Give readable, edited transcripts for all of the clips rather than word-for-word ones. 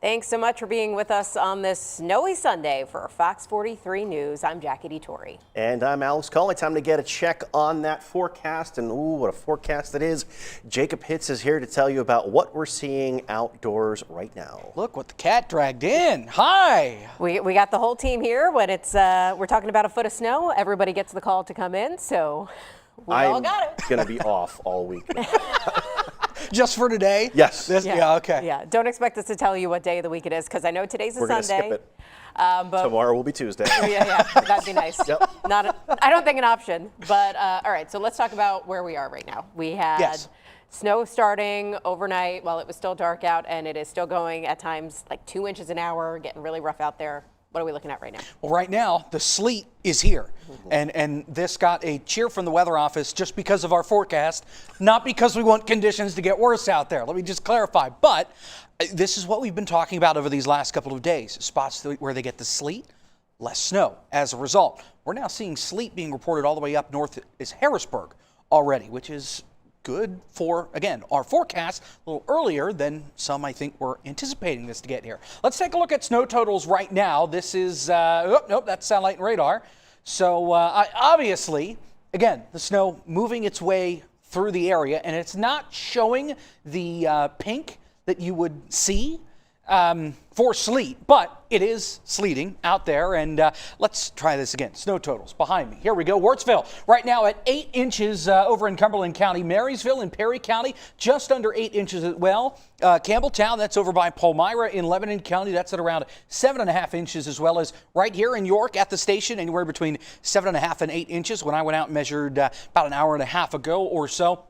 Thanks so much for being with us on this snowy Sunday for Fox 43 News. I'm Jackie DeTore. And I'm Alex Colley. Time to get a check on that forecast. And ooh, what a forecast it is. Jacob Hitz is here to tell you about what we're seeing outdoors right now. Look what the cat dragged in. Hi. We got the whole team here. When it's we're talking about a foot of snow, everybody gets the call to come in. So we all got it. I'm going to be off all week. Just for today? Yes. Yeah, okay. Yeah, don't expect us to tell you what day of the week it is because I know today's a We're going to Sunday. skip it. But Tomorrow will be Tuesday. yeah, that'd be nice. Yep. I don't think an option, but all right, so let's talk about where we are right now. We had snow starting overnight while it was still dark out, and it is still going at times like 2 inches an hour, getting really rough out there. What are we looking at right now? Well, right now, the sleet is here. And this got a cheer from the weather office just because of our forecast, not because we want conditions to get worse out there. Let me just clarify. But this is what we've been talking about over these last couple of days. Spots where they get the sleet, less snow as a result. We're now seeing sleet being reported all the way up north as Harrisburg already, which is good for, again, our forecast a little earlier than some, I think, were anticipating this to get here. Let's take a look at snow totals right now. This is, nope, that's satellite and radar. So obviously, again, the snow moving its way through the area, and it's not showing the pink that you would see for sleet, but it is sleeting out there. And let's try this again. Snow totals behind me. Here we go. Wartsville right now at 8 inches over in Cumberland County. Marysville in Perry County just under 8 inches as well. Campbelltown, that's over by Palmyra in Lebanon County. That's at around 7.5 inches, as well as right here in York at the station, anywhere between 7.5 and 8 inches when I went out and measured about an hour and a half ago or so.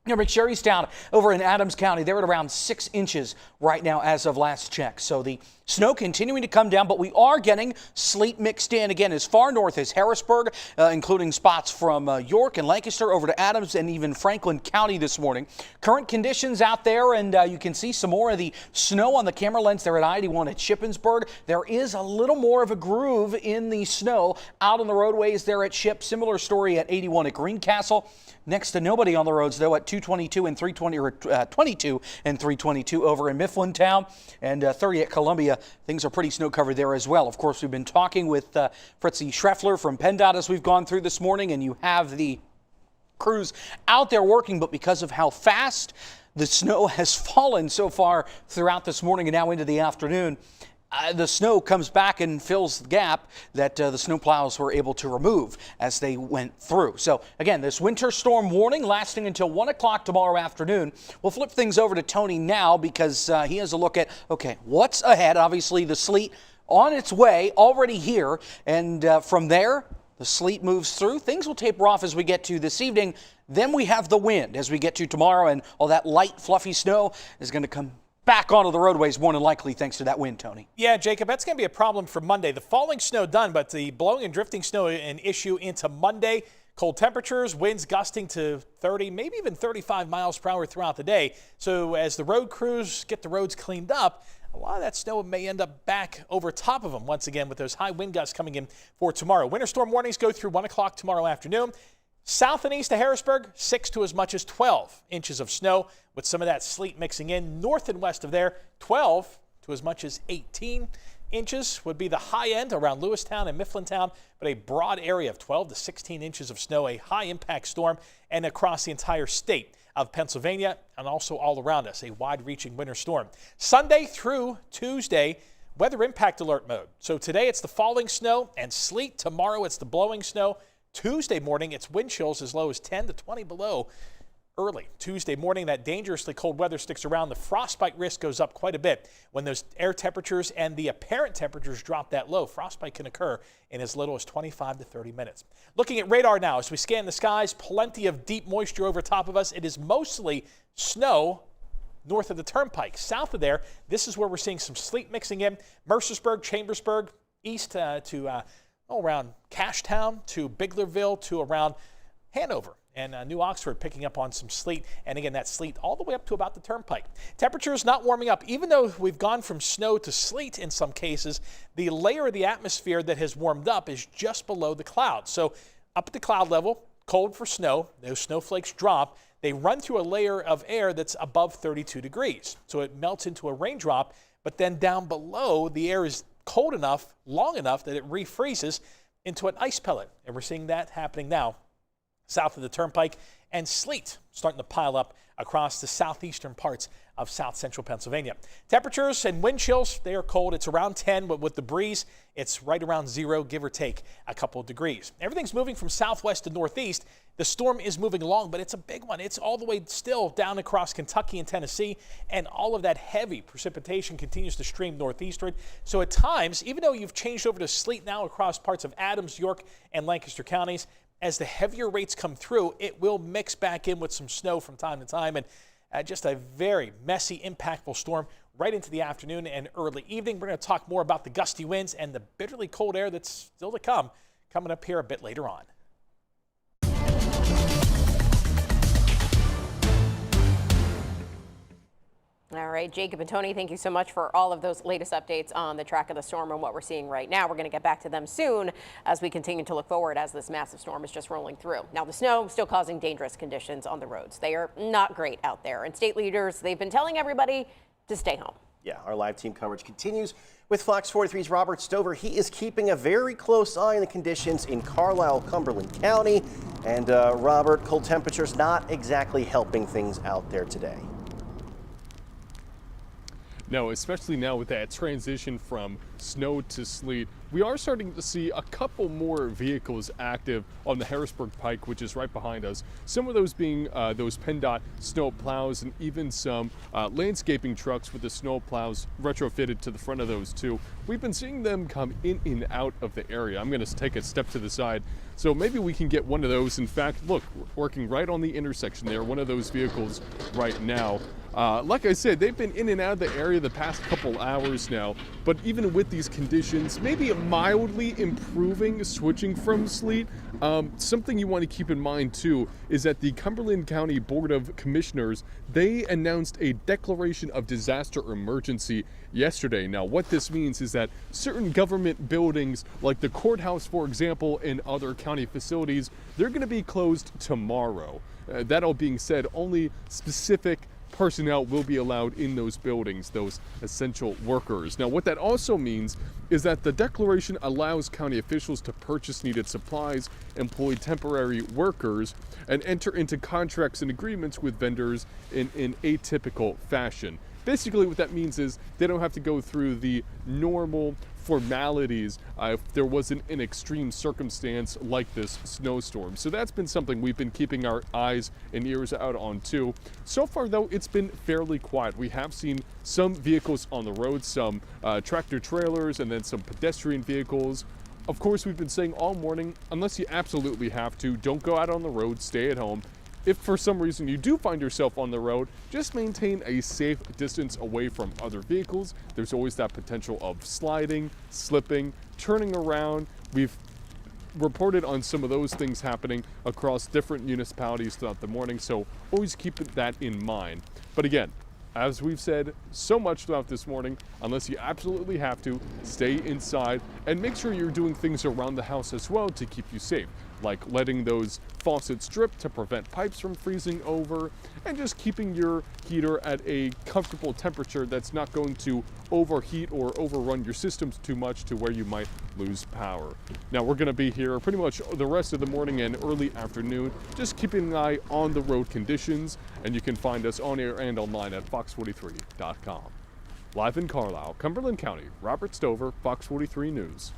Near McSherrystown over in Adams County, they're at around 6 inches right now as of last check. So the snow continuing to come down, but we are getting sleet mixed in again as far north as Harrisburg, including spots from York and Lancaster over to Adams and even Franklin County this morning. Current conditions out there, and you can see some more of the snow on the camera lens there at I-81 at Shippensburg. There is a little more of a groove in the snow out on the roadways there at Ship. Similar story at 81 at Greencastle. Next to nobody on the roads, though, at 222 and 320, or 22 and 322 over in Mifflintown, and 30 at Columbia. Things are pretty snow covered there as well. Of course, we've been talking with Fritzy Schreffler from PennDOT as we've gone through this morning, and you have the crews out there working, but because of how fast the snow has fallen so far throughout this morning and now into the afternoon, the snow comes back and fills the gap that the snowplows were able to remove as they went through. So again, this winter storm warning lasting until 1 o'clock tomorrow afternoon. We'll flip things over to Tony now because he has a look at, okay, what's ahead? Obviously the sleet on its way already here, and from there the sleet moves through. Things will taper off as we get to this evening. Then we have the wind as we get to tomorrow, and all that light fluffy snow is going to come back onto the roadways more than likely thanks to that wind, Tony. Yeah, Jacob, that's going to be a problem for Monday. The falling snow done, but the blowing and drifting snow an issue into Monday. Cold temperatures, winds gusting to 30, maybe even 35 miles per hour throughout the day. So as the road crews get the roads cleaned up, a lot of that snow may end up back over top of them once again with those high wind gusts coming in for tomorrow. Winter storm warnings go through 1 o'clock tomorrow afternoon. South and east of Harrisburg, 6 to as much as 12 inches of snow with some of that sleet mixing in. North and west of there, 12 to as much as 18 inches would be the high end around Lewistown and Mifflintown, but a broad area of 12 to 16 inches of snow, a high impact storm, and across the entire state of Pennsylvania and also all around us, a wide-reaching winter storm. Sunday through Tuesday, weather impact alert mode. So today it's the falling snow and sleet. Tomorrow it's the blowing snow. Tuesday morning, it's wind chills as low as 10 to 20 below early. Tuesday morning, that dangerously cold weather sticks around. The frostbite risk goes up quite a bit. When those air temperatures and the apparent temperatures drop that low, frostbite can occur in as little as 25 to 30 minutes. Looking at radar now, as we scan the skies, plenty of deep moisture over top of us. It is mostly snow north of the turnpike. South of there, this is where we're seeing some sleet mixing in. Mercersburg, Chambersburg, east to around Cashtown to Biglerville to around Hanover and New Oxford picking up on some sleet. And again, that sleet all the way up to about the turnpike. Temperatures not warming up. Even though we've gone from snow to sleet in some cases, the layer of the atmosphere that has warmed up is just below the clouds. So up at the cloud level, cold for snow. Those snowflakes drop. they run through a layer of air that's above 32 degrees. So it melts into a raindrop, but then down below, the air is cold enough, long enough that it refreezes into an ice pellet. And we're seeing that happening now south of the turnpike, and sleet starting to pile up across the southeastern parts of south central Pennsylvania. Temperatures and wind chills, they are cold. It's around 10, but with the breeze, it's right around 0, give or take a couple of degrees. Everything's moving from southwest to northeast. The storm is moving along, but it's a big one. It's all the way still down across Kentucky and Tennessee, and all of that heavy precipitation continues to stream northeastward. So at times, even though you've changed over to sleet now across parts of Adams, York, and Lancaster counties, as the heavier rates come through, it will mix back in with some snow from time to time, and just a very messy, impactful storm right into the afternoon and early evening. We're going to talk more about the gusty winds and the bitterly cold air that's still to come, coming up here a bit later on. All right, Jacob and Tony, thank you so much for all of those latest updates on the track of the storm and what we're seeing right now. We're going to get back to them soon as we continue to look forward as this massive storm is just rolling through. Now, the snow still causing dangerous conditions on the roads. They are not great out there, and state leaders, they've been telling everybody to stay home. Yeah, our live team coverage continues with Fox 43's Robert Stover. He is keeping a very close eye on the conditions in Carlisle, Cumberland County. And Robert, cold temperatures not exactly helping things out there today. No, especially now with that transition from snow to sleet, we are starting to see a couple more vehicles active on the Harrisburg Pike, which is right behind us. Some of those being those PennDOT snow plows, and even some landscaping trucks with the snow plows retrofitted to the front of those too. We've been seeing them come in and out of the area. I'm going to take a step to the side, so maybe we can get one of those. In fact, look, working right on the intersection there, one of those vehicles right now. Like I said, they've been in and out of the area the past couple hours now, but even with these conditions, maybe mildly improving, switching from sleet. Something you want to keep in mind too is that the Cumberland County Board of Commissioners, they announced a declaration of disaster emergency yesterday. Now, what this means is that certain government buildings, like the courthouse, for example, and other county facilities, they're going to be closed tomorrow. That all being said, only specific personnel will be allowed in those buildings, those essential workers. Now, what that also means is that the declaration allows county officials to purchase needed supplies, employ temporary workers, and enter into contracts and agreements with vendors in atypical fashion. Basically, what that means is they don't have to go through the normal formalities if there wasn't an extreme circumstance like this snowstorm. So that's been something we've been keeping our eyes and ears out on too. So far though, it's been fairly quiet. We have seen some vehicles on the road, some tractor trailers, and then some pedestrian vehicles. Of course, we've been saying all morning, unless you absolutely have to, don't go out on the road, stay at home. If for some reason you do find yourself on the road, just maintain a safe distance away from other vehicles. There's always that potential of sliding, slipping, turning around. We've reported on some of those things happening across different municipalities throughout the morning, so always keep that in mind. But again, as we've said so much throughout this morning, unless you absolutely have to, stay inside and make sure you're doing things around the house as well to keep you safe, like letting those faucets drip to prevent pipes from freezing over, and just keeping your heater at a comfortable temperature that's not going to overheat or overrun your systems too much to where you might lose power. Now, we're going to be here pretty much the rest of the morning and early afternoon, just keeping an eye on the road conditions, and you can find us on air and online at fox43.com. Live in Carlisle, Cumberland County, Robert Stover, Fox 43 News.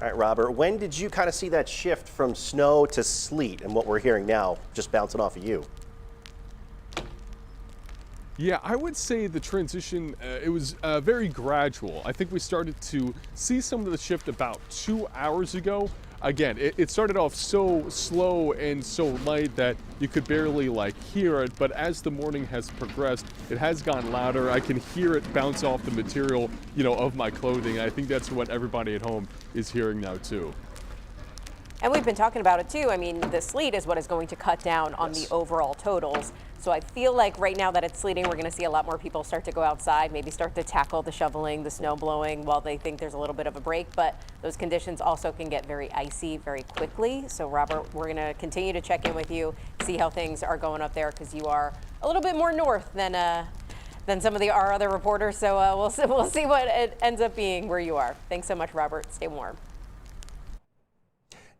All right, Robert, when did you kind of see that shift from snow to sleet and what we're hearing now, just bouncing off of you? Yeah, I would say the transition, it was very gradual. I think we started to see some of the shift about 2 hours ago. Again, it started off so slow and so light that you could barely hear it, but as the morning has progressed, it has gotten louder. I can hear it bounce off the material, of my clothing. I think that's what everybody at home is hearing now too. And we've been talking about it too. I mean, the sleet is what is going to cut down on the overall totals. So I feel like right now that it's sleeting, we're going to see a lot more people start to go outside, maybe start to tackle the shoveling, the snow blowing while they think there's a little bit of a break. But those conditions also can get very icy very quickly. So Robert, we're going to continue to check in with you, see how things are going up there, because you are a little bit more north than some of our other reporters. So we'll see what it ends up being where you are. Thanks so much, Robert. Stay warm.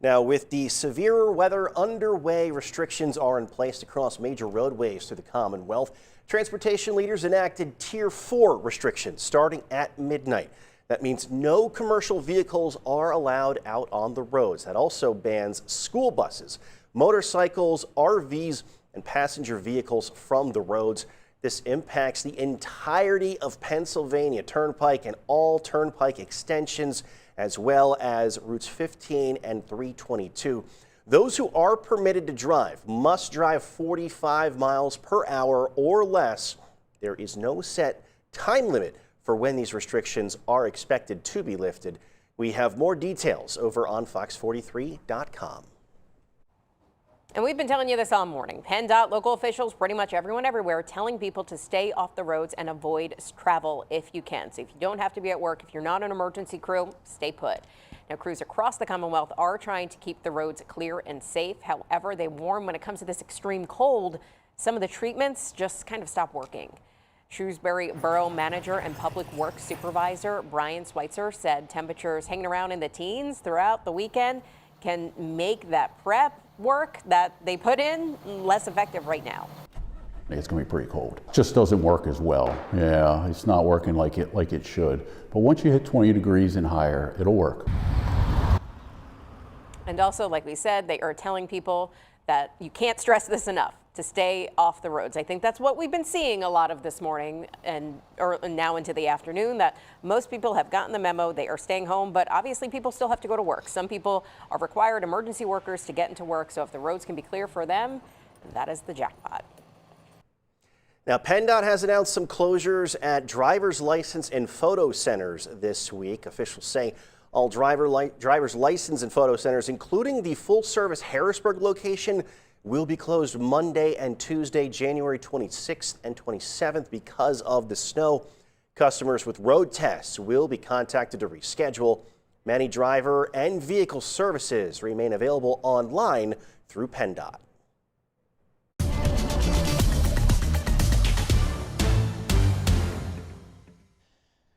Now, with the severer weather underway, restrictions are in place across major roadways through the Commonwealth. Transportation leaders enacted Tier 4 restrictions starting at midnight. That means no commercial vehicles are allowed out on the roads. That also bans school buses, motorcycles, RVs, and passenger vehicles from the roads. This impacts the entirety of Pennsylvania Turnpike and all Turnpike extensions, as well as routes 15 and 322. Those who are permitted to drive must drive 45 miles per hour or less. There is no set time limit for when these restrictions are expected to be lifted. We have more details over on fox43.com. And we've been telling you this all morning. PennDOT, local officials, pretty much everyone everywhere telling people to stay off the roads and avoid travel if you can. So if you don't have to be at work, if you're not an emergency crew, stay put. Now, crews across the Commonwealth are trying to keep the roads clear and safe. However, they warn when it comes to this extreme cold, some of the treatments just kind of stop working. Shrewsbury Borough Manager and Public Works Supervisor Brian Schweitzer said temperatures hanging around in the teens throughout the weekend can make that prep work that they put in less effective right now. It's going to be pretty cold. It just doesn't work as well. Yeah, it's not working like it should. But once you hit 20 degrees and higher, it'll work. And also, like we said, they are telling people that you can't stress this enough to stay off the roads. I think that's what we've been seeing a lot of this morning and now into the afternoon, that most people have gotten the memo. They are staying home, but obviously people still have to go to work. Some people are required emergency workers to get into work. So if the roads can be clear for them, that is the jackpot. Now, PennDOT has announced some closures at driver's license and photo centers this week. Officials say all driver's license and photo centers, including the full-service Harrisburg location, will be closed Monday and Tuesday, January 26th and 27th because of the snow. Customers with road tests will be contacted to reschedule. Many driver and vehicle services remain available online through PennDOT.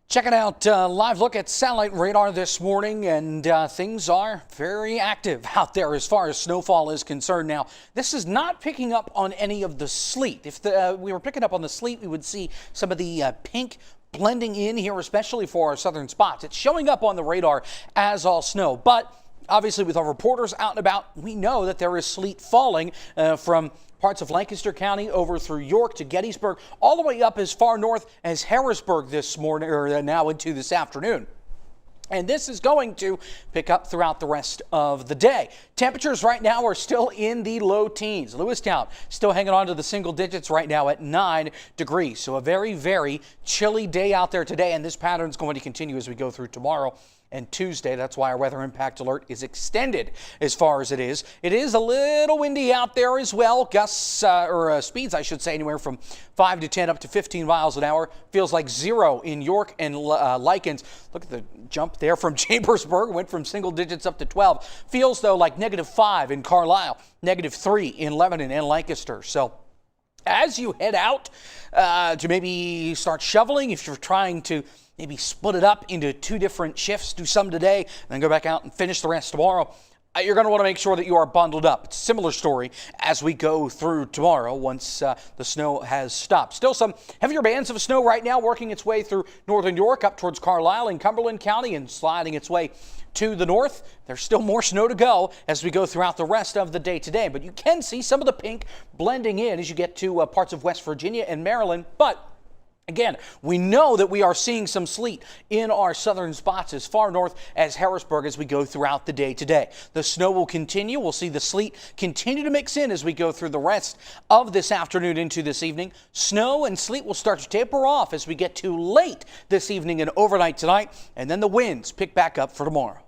Checking out a live look at satellite radar this morning, and things are very active out there as far as snowfall is concerned. Now, this is not picking up on any of the sleet. If we were picking up on the sleet, we would see some of the pink blending in here, especially for our southern spots. It's showing up on the radar as all snow, but obviously with our reporters out and about, we know that there is sleet falling from parts of Lancaster County over through York to Gettysburg, all the way up as far north as Harrisburg this morning, or now into this afternoon. And this is going to pick up throughout the rest of the day. Temperatures right now are still in the low teens. Lewistown still hanging on to the single digits right now at 9 degrees. So a very, very chilly day out there today, and this pattern is going to continue as we go through tomorrow and Tuesday. That's why our weather impact alert is extended as far as it is. It is a little windy out there as well. Gusts or speeds, I should say, anywhere from 5 to 10 up to 15 miles an hour. Feels like 0 in York and Lycans. Look at the jump there from Chambersburg. Went from single digits up to 12. Feels, though, like -5 in Carlisle, -3 in Lebanon and Lancaster. So as you head out to maybe start shoveling, if you're trying to maybe split it up into 2 different shifts, do some today, and then go back out and finish the rest tomorrow, you're going to want to make sure that you are bundled up. It's a similar story as we go through tomorrow once the snow has stopped. Still some heavier bands of snow right now working its way through northern York up towards Carlisle and Cumberland County and sliding its way to the north. There's still more snow to go as we go throughout the rest of the day today, but you can see some of the pink blending in as you get to parts of West Virginia and Maryland. But again, we know that we are seeing some sleet in our southern spots as far north as Harrisburg as we go throughout the day today. The snow will continue. We'll see the sleet continue to mix in as we go through the rest of this afternoon into this evening. Snow and sleet will start to taper off as we get to late this evening and overnight tonight, and then the winds pick back up for tomorrow.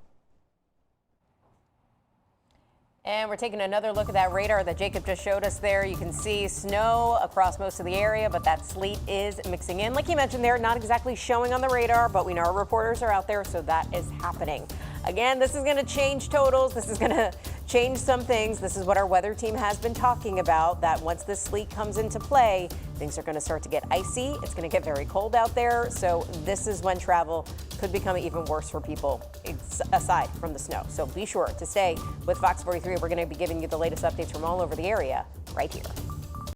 And we're taking another look at that radar that Jacob just showed us there. You can see snow across most of the area, but that sleet is mixing in. Like you mentioned, they're not exactly showing on the radar, but we know our reporters are out there, so that is happening. Again, this is going to change totals. This is going to change some things. This is what our weather team has been talking about, that once this sleet comes into play, things are going to start to get icy. It's going to get very cold out there. So this is when travel could become even worse for people, aside from the snow. So be sure to stay with Fox 43. We're going to be giving you the latest updates from all over the area right here.